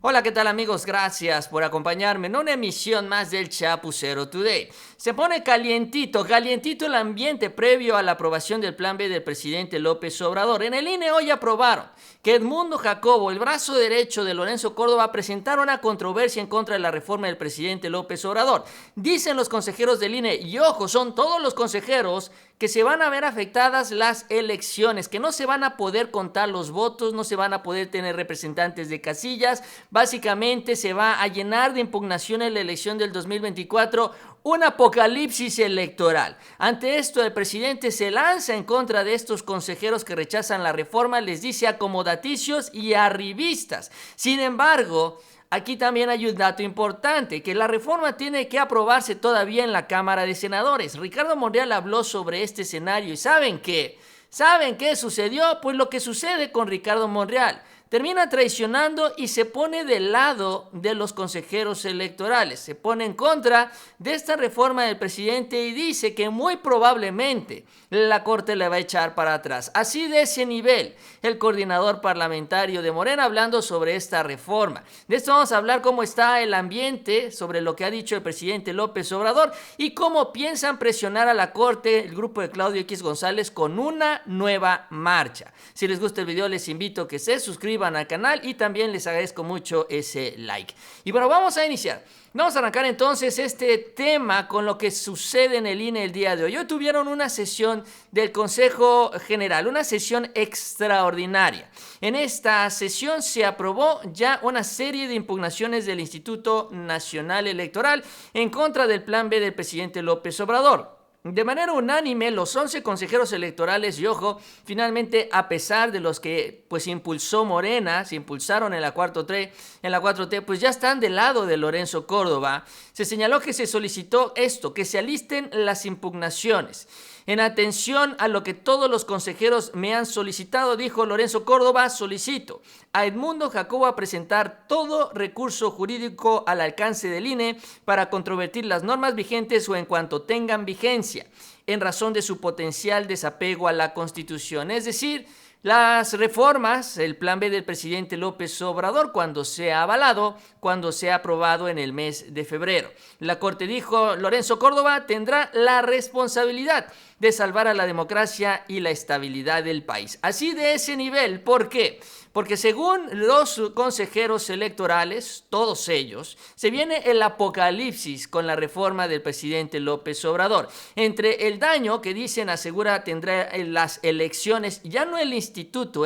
Hola, ¿qué tal amigos? Gracias por acompañarme en una emisión más del Chapucero Today. Se pone calientito, calientito el ambiente previo a la aprobación del Plan B del presidente López Obrador. En el INE hoy aprobaron que Edmundo Jacobo, el brazo derecho de Lorenzo Córdoba, presentara una controversia en contra de la reforma del presidente López Obrador. Dicen los consejeros del INE, y ojo, son todos los consejeros, que se van a ver afectadas las elecciones, que no se van a poder contar los votos, no se van a poder tener representantes de casillas. Básicamente se va a llenar de impugnaciones la elección del 2024, un apocalipsis electoral. Ante esto, el presidente se lanza en contra de estos consejeros que rechazan la reforma, les dice acomodaticios y arribistas. Sin embargo, aquí también hay un dato importante, que la reforma tiene que aprobarse todavía en la Cámara de Senadores. Ricardo Monreal habló sobre este escenario y ¿saben qué? ¿Saben qué sucedió? Pues lo que sucede con Ricardo Monreal. Termina traicionando y se pone del lado de los consejeros electorales. Se pone en contra de esta reforma del presidente y dice que muy probablemente la Corte le va a echar para atrás. Así de ese nivel, el coordinador parlamentario de Morena hablando sobre esta reforma. De esto vamos a hablar, cómo está el ambiente, sobre lo que ha dicho el presidente López Obrador y cómo piensan presionar a la Corte, el grupo de Claudio X González, con una nueva marcha. Si les gusta el video, les invito a que se suscriban al canal y también les agradezco mucho ese like. Y bueno, vamos a iniciar. Vamos a arrancar entonces este tema con lo que sucede en el INE el día de hoy. Hoy tuvieron una sesión del Consejo General, una sesión extraordinaria. En esta sesión se aprobó ya una serie de impugnaciones del Instituto Nacional Electoral en contra del Plan B del presidente López Obrador. De manera unánime, los 11 consejeros electorales, y ojo, finalmente, a pesar de los que pues impulsó Morena, se impulsaron en la 4T, pues ya están del lado de Lorenzo Córdoba. Se señaló que se solicitó esto, que se alisten las impugnaciones. En atención a lo que todos los consejeros me han solicitado, dijo Lorenzo Córdoba, solicito a Edmundo Jacobo a presentar todo recurso jurídico al alcance del INE para controvertir las normas vigentes o en cuanto tengan vigencia, en razón de su potencial desapego a la Constitución. Es decir, las reformas, el plan B del presidente López Obrador, cuando sea avalado, cuando sea aprobado en el mes de febrero. La Corte dijo, Lorenzo Córdoba tendrá la responsabilidad de salvar a la democracia y la estabilidad del país. Así de ese nivel, ¿por qué? Porque según los consejeros electorales, todos ellos, se viene el apocalipsis con la reforma del presidente López Obrador. Entre el daño que dicen asegura tendrá en las elecciones, ya no el instituto,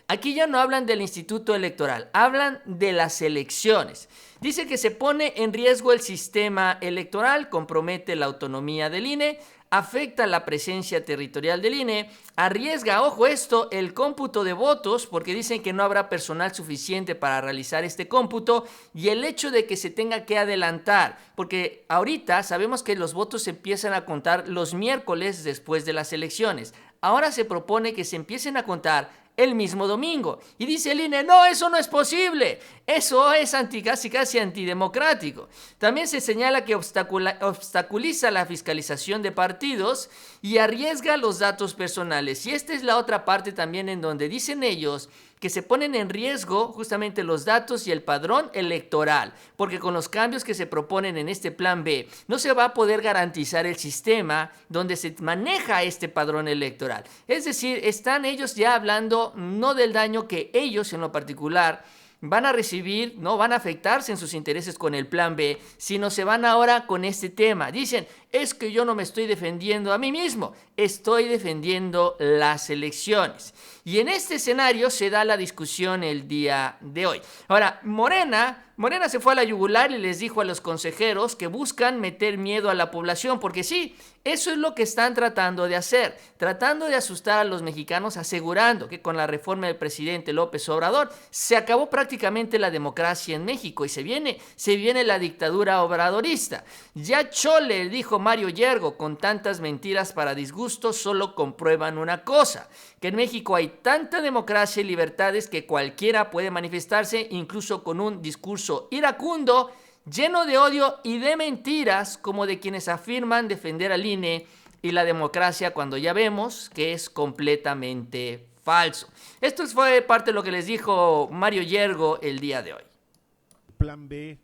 aquí ya no hablan del instituto electoral, hablan de las elecciones. Dice que se pone en riesgo el sistema electoral, compromete la autonomía del INE, afecta la presencia territorial del INE, arriesga, ojo esto, el cómputo de votos, porque dicen que no habrá personal suficiente para realizar este cómputo, y el hecho de que se tenga que adelantar, porque ahorita sabemos que los votos se empiezan a contar los miércoles después de las elecciones. Ahora se propone que se empiecen a contar el mismo domingo. Y dice el INE, no, eso no es posible. Eso es casi antidemocrático. También se señala que obstaculiza la fiscalización de partidos y arriesga los datos personales. Y esta es la otra parte también en donde dicen ellos que se ponen en riesgo justamente los datos y el padrón electoral, porque con los cambios que se proponen en este plan B no se va a poder garantizar el sistema donde se maneja este padrón electoral. Es decir, están ellos ya hablando no del daño que ellos en lo particular van a recibir, no van a afectarse en sus intereses con el plan B, sino se van ahora con este tema. Dicen, es que yo no me estoy defendiendo a mí mismo, estoy defendiendo las elecciones. Y en este escenario se da la discusión el día de hoy. Ahora, Morena se fue a la yugular y les dijo a los consejeros que buscan meter miedo a la población, porque sí, eso es lo que están tratando de hacer, tratando de asustar a los mexicanos, asegurando que con la reforma del presidente López Obrador se acabó prácticamente la democracia en México y se viene la dictadura obradorista. Ya chole, dijo Mario Yergo, con tantas mentiras para disgusto solo comprueban una cosa, que en México hay tanta democracia y libertades que cualquiera puede manifestarse, incluso con un discurso iracundo, lleno de odio y de mentiras, como de quienes afirman defender al INE y la democracia cuando ya vemos que es completamente falso. Esto fue parte de lo que les dijo Mario Yergo el día de hoy. Plan B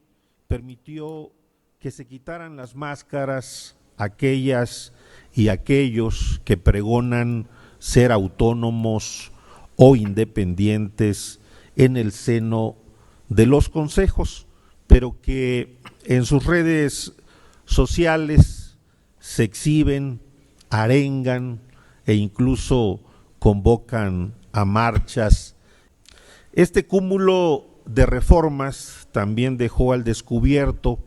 permitió que se quitaran las máscaras aquellas y aquellos que pregonan ser autónomos o independientes en el seno de los consejos, pero que en sus redes sociales se exhiben, arengan e incluso convocan a marchas. Este cúmulo de reformas también dejó al descubierto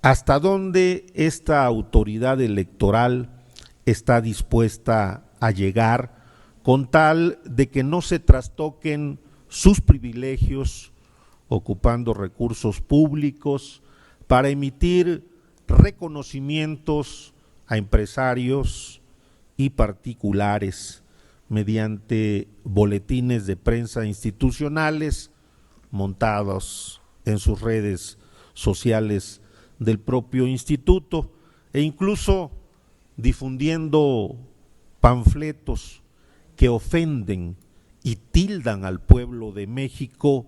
hasta dónde esta autoridad electoral está dispuesta a llegar con tal de que no se trastoquen sus privilegios ocupando recursos públicos para emitir reconocimientos a empresarios y particulares mediante boletines de prensa institucionales montados en sus redes sociales del propio instituto e incluso difundiendo panfletos que ofenden y tildan al pueblo de México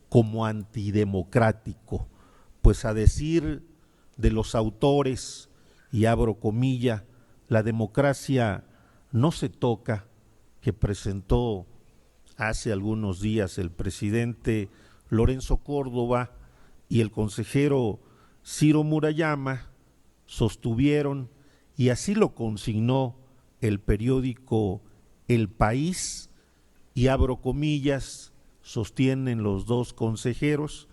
como antidemocrático, pues a decir de los autores, y abro comilla, la democracia no se toca, que presentó hace algunos días el presidente Lorenzo Córdoba y el consejero Ciro Murayama, sostuvieron, y así lo consignó el periódico El País, y abro comillas, sostienen los dos consejeros,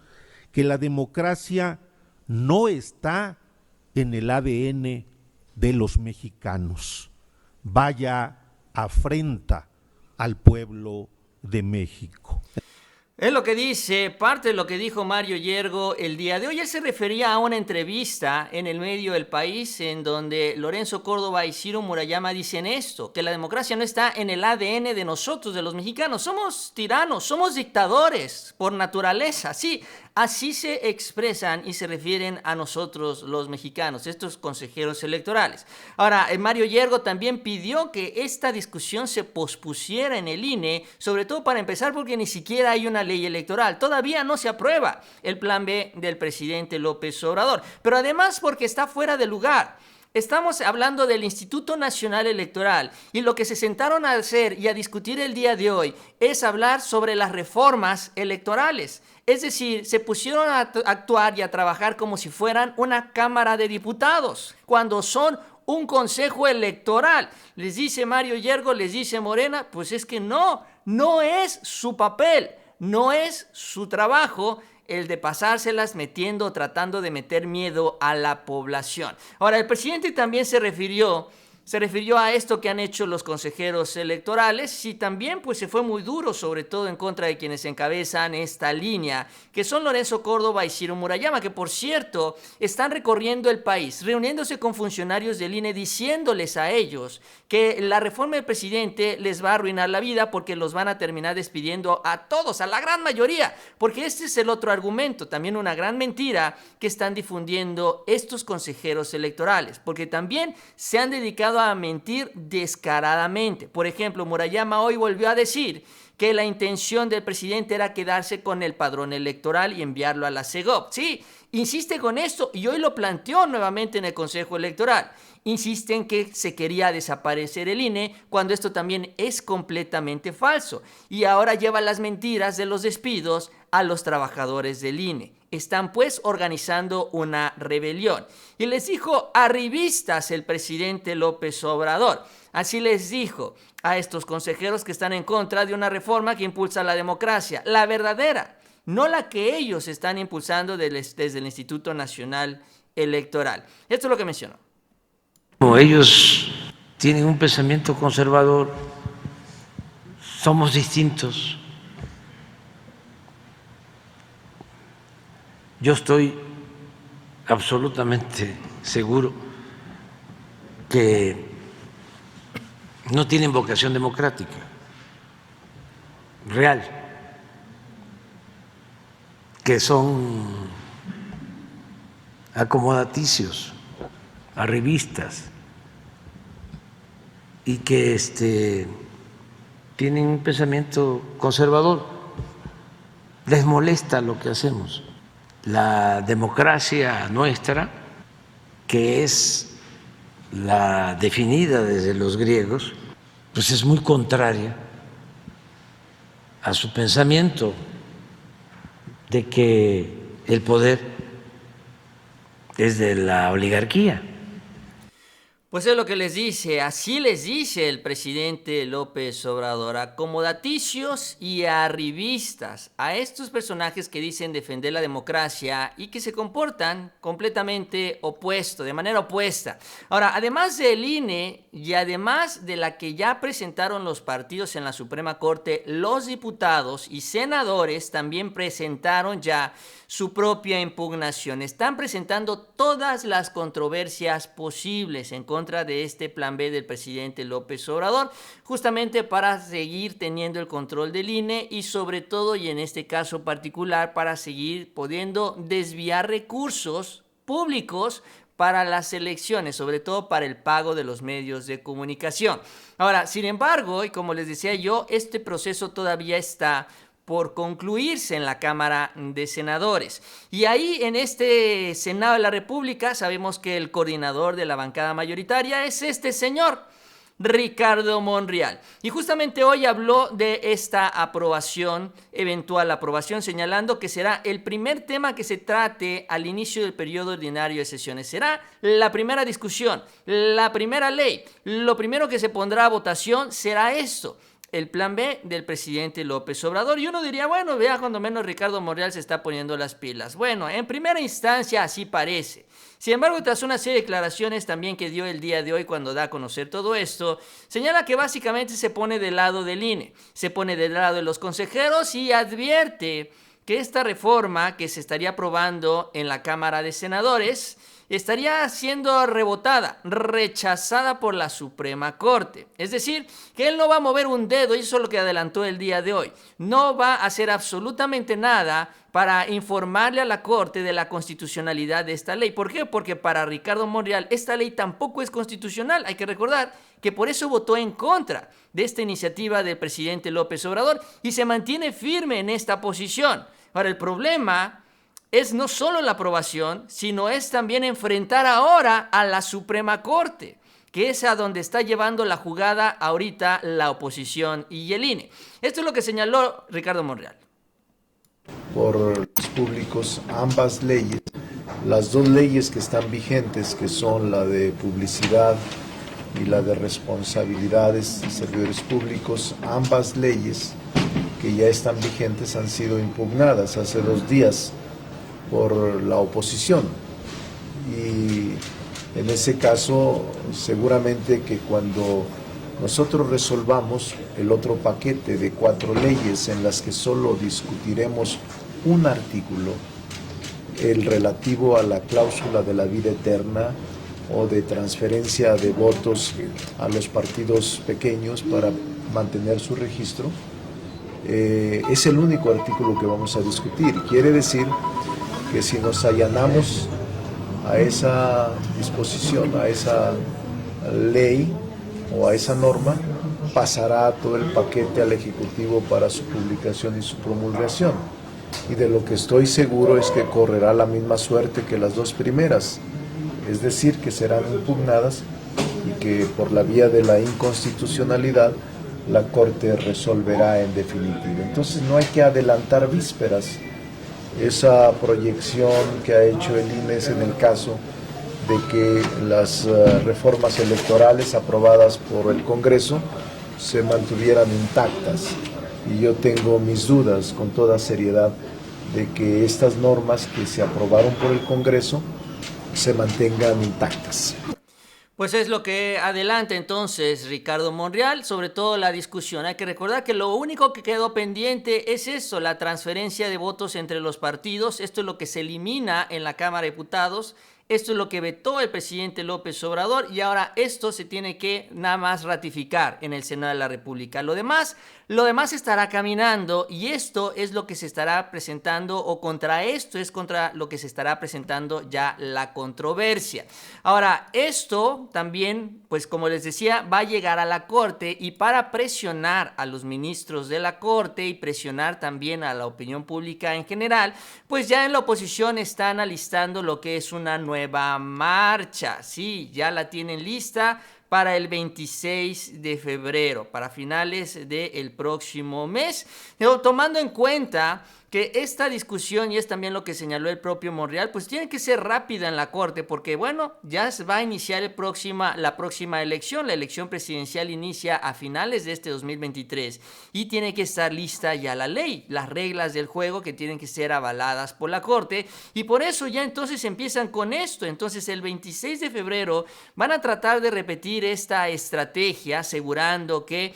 que la democracia no está en el ADN de los mexicanos. Vaya afrenta al pueblo de México. Es lo que dice, parte de lo que dijo Mario Yergo el día de hoy. Él se refería a una entrevista en el medio del País en donde Lorenzo Córdoba y Ciro Murayama dicen esto, que la democracia no está en el ADN de nosotros, de los mexicanos. Somos tiranos, somos dictadores por naturaleza, sí. Así se expresan y se refieren a nosotros los mexicanos, estos consejeros electorales. Ahora, Mario Yergo también pidió que esta discusión se pospusiera en el INE, sobre todo para empezar porque ni siquiera hay una ley electoral. Todavía no se aprueba el plan B del presidente López Obrador, pero además porque está fuera de lugar. Estamos hablando del Instituto Nacional Electoral y lo que se sentaron a hacer y a discutir el día de hoy es hablar sobre las reformas electorales. Es decir, se pusieron a actuar y a trabajar como si fueran una Cámara de Diputados, cuando son un consejo electoral. Les dice Mario Yergo, les dice Morena, pues es que no es su papel, no es su trabajo el de pasárselas tratando de meter miedo a la población. Ahora, el presidente también se refirió a esto que han hecho los consejeros electorales y también pues se fue muy duro, sobre todo en contra de quienes encabezan esta línea, que son Lorenzo Córdoba y Ciro Murayama, que por cierto están recorriendo el país, reuniéndose con funcionarios del INE, diciéndoles a ellos que la reforma del presidente les va a arruinar la vida porque los van a terminar despidiendo a todos, a la gran mayoría, porque este es el otro argumento, también una gran mentira que están difundiendo estos consejeros electorales, porque también se han dedicado a mentir descaradamente. Por ejemplo, Murayama hoy volvió a decir que la intención del presidente era quedarse con el padrón electoral y enviarlo a la CEGOP. Sí, insiste con esto y hoy lo planteó nuevamente en el Consejo Electoral. Insiste en que se quería desaparecer el INE cuando esto también es completamente falso. Y ahora lleva las mentiras de los despidos a los trabajadores del INE. Están pues organizando una rebelión. Y les dijo arribistas el presidente López Obrador. Así les dijo a estos consejeros que están en contra de una reforma que impulsa la democracia, la verdadera, no la que ellos están impulsando desde el Instituto Nacional Electoral. Esto es lo que mencionó. Ellos tienen un pensamiento conservador, somos distintos. Yo estoy absolutamente seguro que no tienen vocación democrática real, que son acomodaticios, arribistas y que tienen un pensamiento conservador. Les molesta lo que hacemos. La democracia nuestra, que es la definida desde los griegos, pues es muy contraria a su pensamiento de que el poder es de la oligarquía. Pues es lo que les dice, así les dice el presidente López Obrador, acomodaticios y arribistas, a estos personajes que dicen defender la democracia y que se comportan completamente opuesto, de manera opuesta. Ahora, además del INE y además de la que ya presentaron los partidos en la Suprema Corte, los diputados y senadores también presentaron ya su propia impugnación. Están presentando todas las controversias posibles en contra de este plan B del presidente López Obrador, justamente para seguir teniendo el control del INE y sobre todo, y en este caso particular, para seguir pudiendo desviar recursos públicos para las elecciones, sobre todo para el pago de los medios de comunicación. Ahora, sin embargo, y como les decía yo, este proceso todavía está por concluirse en la Cámara de Senadores. Y ahí en este Senado de la República sabemos que el coordinador de la bancada mayoritaria es este señor, Ricardo Monreal. Y justamente hoy habló de esta aprobación, eventual aprobación, señalando que será el primer tema que se trate al inicio del periodo ordinario de sesiones. Será la primera discusión, la primera ley. Lo primero que se pondrá a votación será esto: el plan B del presidente López Obrador. Y uno diría, bueno, vea, cuando menos Ricardo Monreal se está poniendo las pilas. Bueno, en primera instancia así parece. Sin embargo, tras una serie de declaraciones también que dio el día de hoy cuando da a conocer todo esto, señala que básicamente se pone del lado del INE, se pone del lado de los consejeros y advierte que esta reforma que se estaría aprobando en la Cámara de Senadores estaría siendo rebotada, rechazada por la Suprema Corte. Es decir, que él no va a mover un dedo, y eso es lo que adelantó el día de hoy. No va a hacer absolutamente nada para informarle a la Corte de la constitucionalidad de esta ley. ¿Por qué? Porque para Ricardo Monreal esta ley tampoco es constitucional. Hay que recordar que por eso votó en contra de esta iniciativa del presidente López Obrador y se mantiene firme en esta posición. Ahora, el problema es no solo la aprobación, sino es también enfrentar ahora a la Suprema Corte, que es a donde está llevando la jugada ahorita la oposición y el INE. Esto es lo que señaló Ricardo Monreal. Por los públicos, ambas leyes, las dos leyes que están vigentes, que son la de publicidad y la de responsabilidades de servidores públicos, ambas leyes que ya están vigentes han sido impugnadas hace 2 días por la oposición, y en ese caso seguramente que cuando nosotros resolvamos el otro paquete de 4 leyes en las que solo discutiremos un artículo, el relativo a la cláusula de la vida eterna o de transferencia de votos a los partidos pequeños para mantener su registro, es el único artículo que vamos a discutir. Quiere decir que si nos allanamos a esa disposición, a esa ley o a esa norma, pasará todo el paquete al Ejecutivo para su publicación y su promulgación. Y de lo que estoy seguro es que correrá la misma suerte que las 2 primeras, es decir, que serán impugnadas y que por la vía de la inconstitucionalidad la Corte resolverá en definitiva. Entonces no hay que adelantar vísperas. Esa proyección que ha hecho el INE es en el caso de que las reformas electorales aprobadas por el Congreso se mantuvieran intactas. Y yo tengo mis dudas con toda seriedad de que estas normas que se aprobaron por el Congreso se mantengan intactas. Pues es lo que adelanta entonces Ricardo Monreal, sobre todo la discusión. Hay que recordar que lo único que quedó pendiente es eso, la transferencia de votos entre los partidos. Esto es lo que se elimina en la Cámara de Diputados. Esto es lo que vetó el presidente López Obrador y ahora esto se tiene que nada más ratificar en el Senado de la República. Lo demás estará caminando y esto es lo que se estará presentando, o contra esto es contra lo que se estará presentando ya la controversia. Ahora, esto también, pues como les decía, va a llegar a la Corte, y para presionar a los ministros de la Corte y presionar también a la opinión pública en general, pues ya en la oposición están alistando lo que es una nueva marcha. Sí, ya la tienen lista para el 26 de febrero, para finales del próximo mes, tomando en cuenta que esta discusión, y es también lo que señaló el propio Monreal, pues tiene que ser rápida en la Corte, porque bueno, ya se va a iniciar la próxima elección. La elección presidencial inicia a finales de este 2023 y tiene que estar lista ya la ley, las reglas del juego que tienen que ser avaladas por la Corte, y por eso ya entonces empiezan con esto. Entonces el 26 de febrero van a tratar de repetir esta estrategia, asegurando que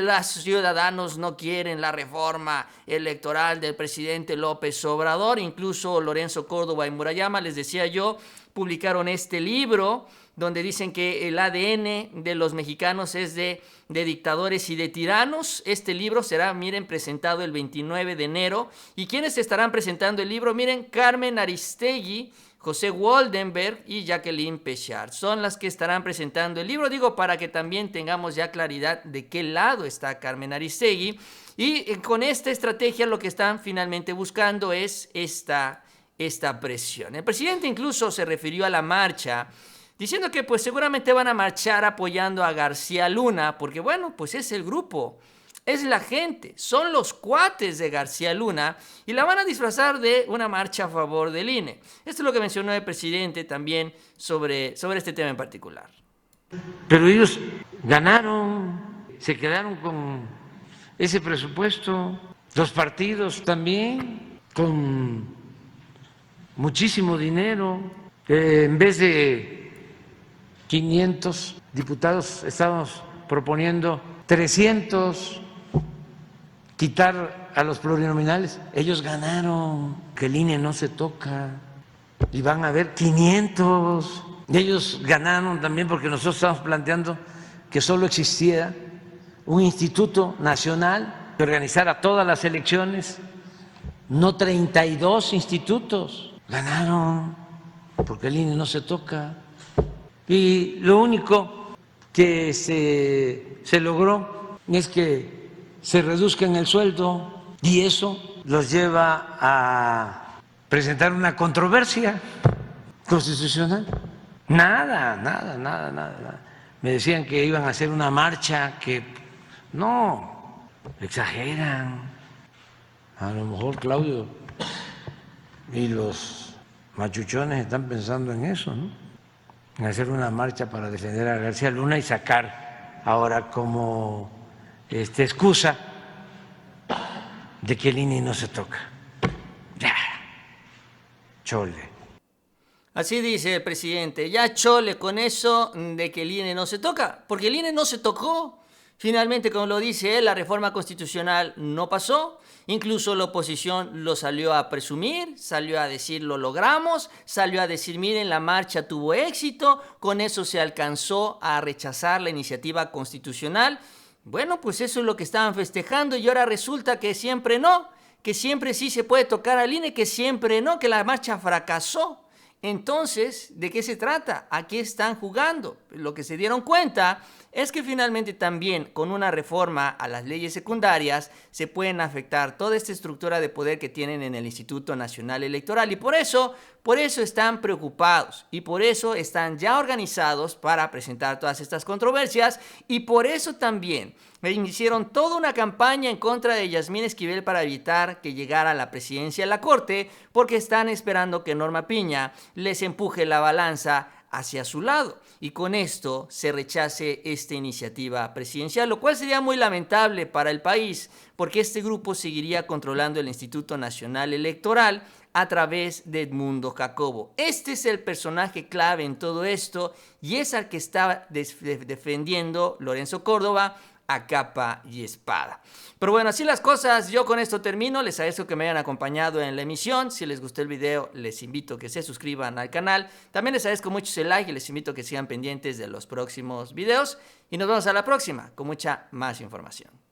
los ciudadanos no quieren la reforma electoral del presidente López Obrador. Incluso Lorenzo Córdoba y Murayama, les decía yo, publicaron este libro donde dicen que el ADN de los mexicanos es de dictadores y de tiranos. Este libro será, miren, presentado el 29 de enero. ¿Y quiénes estarán presentando el libro? Miren, Carmen Aristegui, José Woldenberg y Jacqueline Pechard son las que estarán presentando el libro. Digo, para que también tengamos ya claridad de qué lado está Carmen Aristegui. Y con esta estrategia lo que están finalmente buscando es esta presión. El presidente incluso se refirió a la marcha, diciendo que pues seguramente van a marchar apoyando a García Luna, porque bueno, pues es el grupo, es la gente, son los cuates de García Luna, y la van a disfrazar de una marcha a favor del INE. Esto es lo que mencionó el presidente también sobre este tema en particular. Pero ellos ganaron, se quedaron con ese presupuesto, los partidos también, con muchísimo dinero. En vez de 500 diputados, estamos proponiendo 300, quitar a los plurinominales. Ellos ganaron, que el INE no se toca, y van a haber 500. Ellos ganaron también porque nosotros estamos planteando que solo existiera un instituto nacional que organizara todas las elecciones, no 32 institutos. Ganaron porque el INE no se toca. Y lo único que se logró es que se reduzca en el sueldo, y eso los lleva a presentar una controversia constitucional. Nada. Me decían que iban a hacer una marcha, que no, exageran. A lo mejor Claudio y los machuchones están pensando en eso, ¿no? En hacer una marcha para defender a García Luna y sacar ahora como excusa de que el INE no se toca. Ya, chole. Así dice el presidente, ya chole con eso de que el INE no se toca, porque el INE no se tocó. Finalmente, como lo dice él, la reforma constitucional no pasó. Incluso la oposición lo salió a presumir, salió a decir lo logramos, salió a decir miren, la marcha tuvo éxito, con eso se alcanzó a rechazar la iniciativa constitucional. Bueno, pues eso es lo que estaban festejando, y ahora resulta que siempre no, que siempre sí se puede tocar al INE, que siempre no, que la marcha fracasó. Entonces, ¿de qué se trata? ¿A qué están jugando? Lo que se dieron cuenta es que finalmente también con una reforma a las leyes secundarias se pueden afectar toda esta estructura de poder que tienen en el Instituto Nacional Electoral, y por eso están preocupados, y por eso están ya organizados para presentar todas estas controversias, y por eso también hicieron toda una campaña en contra de Yasmín Esquivel para evitar que llegara a la presidencia de la Corte, porque están esperando que Norma Piña les empuje la balanza hacia su lado y con esto se rechace esta iniciativa presidencial, lo cual sería muy lamentable para el país, porque este grupo seguiría controlando el Instituto Nacional Electoral a través de Edmundo Jacobo. Este es el personaje clave en todo esto, y es al que está defendiendo Lorenzo Córdoba, a capa y espada. Pero bueno, así las cosas, yo con esto termino. Les agradezco que me hayan acompañado en la emisión. Si les gustó el video, les invito a que se suscriban al canal. También les agradezco mucho ese like y les invito a que sigan pendientes de los próximos videos. Y nos vemos a la próxima con mucha más información.